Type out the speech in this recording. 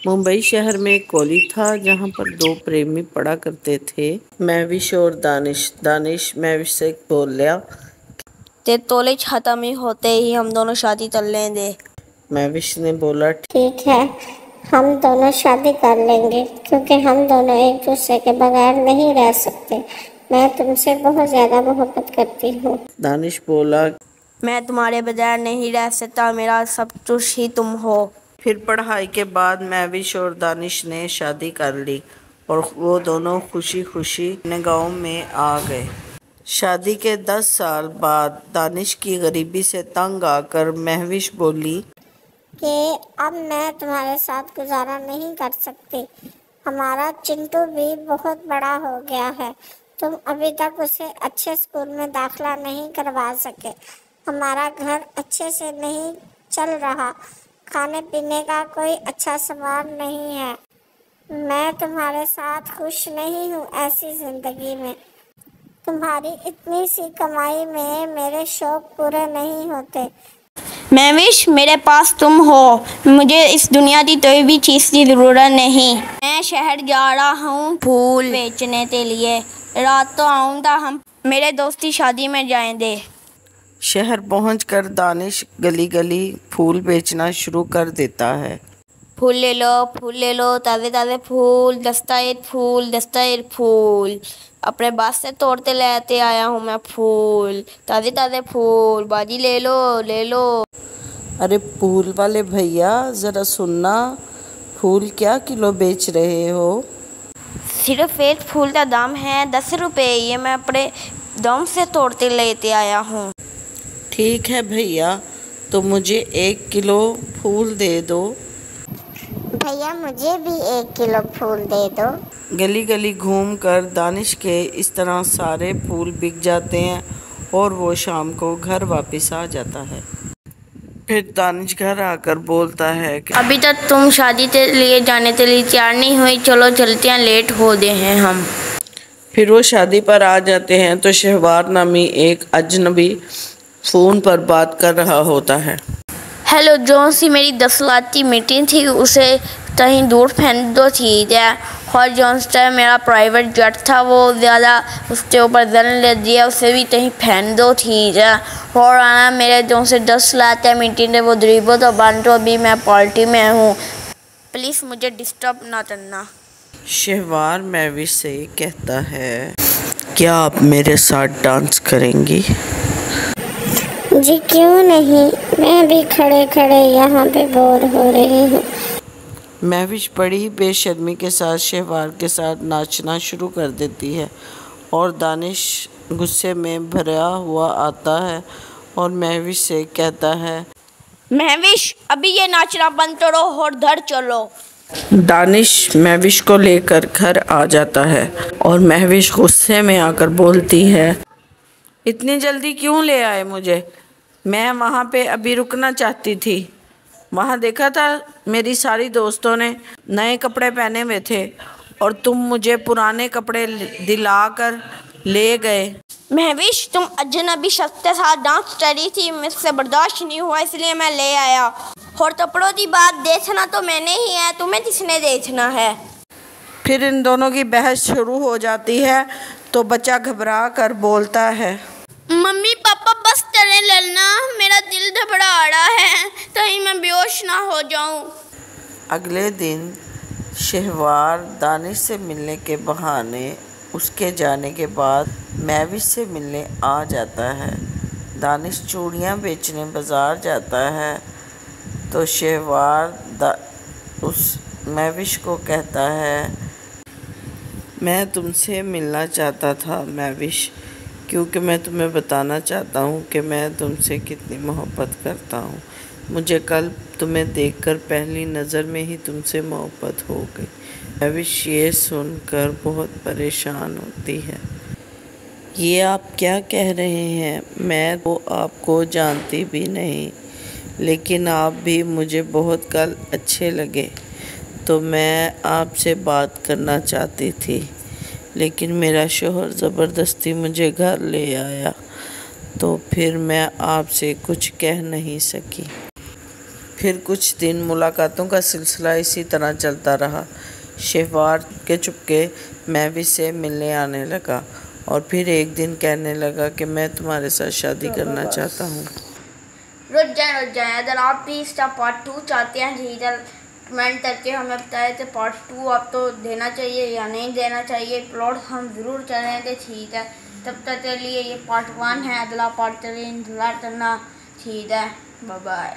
मुंबई शहर में एक कॉलेज था जहाँ पर दो प्रेमी पढ़ा करते थे, महविश और दानिश। दानिश महविश से बोला, ते कॉलेज खत्म ही होते ही हम दोनों शादी कर लेंगे। महविश ने बोला, ठीक है, हम दोनों शादी कर लेंगे क्योंकि हम दोनों एक दूसरे के बगैर नहीं रह सकते। मैं तुमसे बहुत ज़्यादा मोहब्बत करती हूँ। दानिश बोला, मैं तुम्हारे बगैर नहीं रह सकता, मेरा सब कुछ ही तुम हो। फिर पढ़ाई के बाद महविश और दानिश ने शादी कर ली और वो दोनों खुशी खुशी अपने गांव में आ गए। शादी के 10 साल बाद दानिश की गरीबी से तंग आकर महविश बोली कि अब मैं तुम्हारे साथ गुजारा नहीं कर सकती। हमारा चिंटू भी बहुत बड़ा हो गया है। तुम अभी तक उसे अच्छे स्कूल में दाखिला नहीं करवा सके। हमारा घर अच्छे से नहीं चल रहा। खाने पीने का कोई अच्छा सामान नहीं है। मैं तुम्हारे साथ खुश नहीं हूँ ऐसी ज़िंदगी में। तुम्हारी इतनी सी कमाई में मेरे शौक पूरे नहीं होते। महविश, मेरे पास तुम हो। मुझे इस दुनिया की कोई भी चीज़ की ज़रूरत नहीं। मैं शहर जा रहा हूँ फूल बेचने के लिए। रात तो आऊँगा, हम मेरे दोस्त की शादी में जाएंगे। शहर पहुंचकर दानिश गली गली फूल बेचना शुरू कर देता है। फूल ले लो, ताज़े ताज़े फूल, दस्तावेज फूल, दस्तावेज फूल। अपने बास से तोड़ते लेते आया हूँ मैं फूल, ताज़े ताज़े फूल। बाजी ले लो। अरे फूल वाले भैया, ज़रा सुनना, फूल क्या किलो बेच रहे हो? सिर्फ एक फूल का दाम है 10 रुपये। ये मैं अपने दम से तोड़ते लेते आया हूँ। ठीक है भैया, तो मुझे 1 किलो फूल दे दो। भैया मुझे भी 1 किलो फूल दे दो। गली गली घूमकर दानिश के इस तरह सारे फूल बिक जाते हैं और वो शाम को घर वापस आ जाता है। फिर दानिश घर आकर बोलता है कि अभी तक तुम शादी के लिए जाने के लिए तैयार नहीं हुई, चलो चलते हैं, लेट हो गए हैं हम। फिर वो शादी पर आ जाते हैं तो शहवार नामी एक अजनबी फ़ोन पर बात कर रहा होता है। हेलो, जो सी मेरी 10 लाख की मीटिंग थी उसे कहीं दूर फेंक दो, ठीक है। और जो सा मेरा प्राइवेट जेट था वो ज़्यादा उसके ऊपर जन ले दिया, उसे भी कहीं फेंक दो, ठीक है। और आना मेरे जो से 10 लाख का मीटिंग है वो गरीबों तो बांटो, अभी मैं पार्टी में हूँ, प्लीज़ मुझे डिस्टर्ब ना करना। शहवार महविश से कहता है, क्या आप मेरे साथ डांस करेंगी? जी क्यों नहीं, मैं भी खड़े खड़े यहाँ पे बोर हो रही हूँ। महविश बड़ी बेशर्मी के साथ शहवार के साथ नाचना शुरू कर देती है और दानिश गुस्से में भरा हुआ आता है और महविश से कहता है, महविश, अभी ये नाचना बंद करो और घर चलो। दानिश महविश को लेकर घर आ जाता है और महविश गुस्से में आकर बोलती है, इतनी जल्दी क्यों ले आए मुझे? मैं वहाँ पे अभी रुकना चाहती थी। वहाँ देखा था मेरी सारी दोस्तों ने नए कपड़े पहने हुए थे और तुम मुझे पुराने कपड़े दिलाकर ले गए। महविश, तुम अजनबी शख्स के साथ डांस कर रही थी, मुझसे बर्दाश्त नहीं हुआ इसलिए मैं ले आया। और कपड़ों की बात देखना तो मैंने ही है, तुम्हें किसने देखना है? फिर इन दोनों की बहस शुरू हो जाती है तो बच्चा घबरा कर बोलता है, मम्मी पापा बस चले ललना, मेरा दिल घबरा रहा है, कहीं मैं बेहोश ना हो जाऊं। अगले दिन शहवार दानिश से मिलने के बहाने उसके जाने के बाद महविश से मिलने आ जाता है। दानिश चूड़ियाँ बेचने बाज़ार जाता है तो शहवार उस महविश को कहता है, मैं तुमसे मिलना चाहता था महविश, क्योंकि मैं तुम्हें बताना चाहता हूँ कि मैं तुमसे कितनी मोहब्बत करता हूँ। मुझे कल तुम्हें देखकर पहली नज़र में ही तुमसे मोहब्बत हो गई। महविश ये सुनकर बहुत परेशान होती है। ये आप क्या कह रहे हैं? मैं तो आपको जानती भी नहीं, लेकिन आप भी मुझे बहुत कल अच्छे लगे तो मैं आपसे बात करना चाहती थी, लेकिन मेरा शौहर ज़बरदस्ती मुझे घर ले आया तो फिर मैं आपसे कुछ कह नहीं सकी। फिर कुछ दिन मुलाकातों का सिलसिला इसी तरह चलता रहा। शहवार के चुपके महविश से मिलने आने लगा और फिर एक दिन कहने लगा कि मैं तुम्हारे साथ शादी करना चाहता हूँ। रुक जाए, अगर आप भी इसका पार्ट 2 चाहते हैं जी इधर कमेंट करके हमें बताएं तो पार्ट 2 आपको देना चाहिए या नहीं देना चाहिए। प्लॉट हम ज़रूर करेंगे, ठीक है। तब तक के लिए ये पार्ट 1 है, अगला पार्ट के लिए इंतज़ार करना, ठीक है। Bye bye.